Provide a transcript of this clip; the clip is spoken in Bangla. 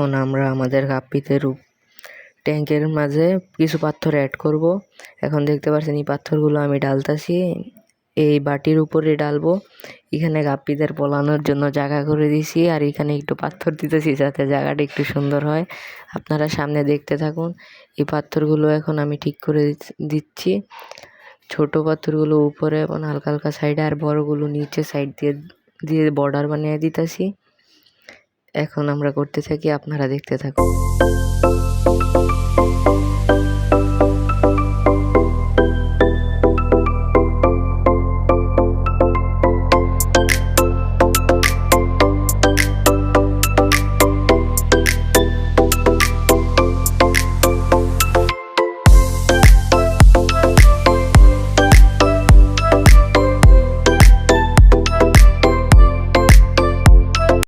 এখন আমরা আমাদের গাপ্পিতে ট্যাঙ্কের মাঝে কিছু পাথর অ্যাড করব। এখন দেখতে পাচ্ছেন এই পাথরগুলো আমি ডালতাছি, এই বাটির উপরে ডালবো। এখানে গাপ্পিদের পলানোর জন্য জায়গা করে দিছি, আর এখানে একটু পাথর দিতেছি যাতে জায়গাটা একটু সুন্দর হয়। আপনারা সামনে দেখতে থাকুন। এই পাথরগুলো এখন আমি ঠিক করে দিচ্ছি। ছোট পাথরগুলো উপরে এবং হালকা হালকা সাইডে, আর বড়গুলো নিচে সাইড দিয়ে দিয়ে বর্ডার বানিয়ে দিতেছি। এখন আমরা করতে থাকি, আপনারা দেখতে থাকুন।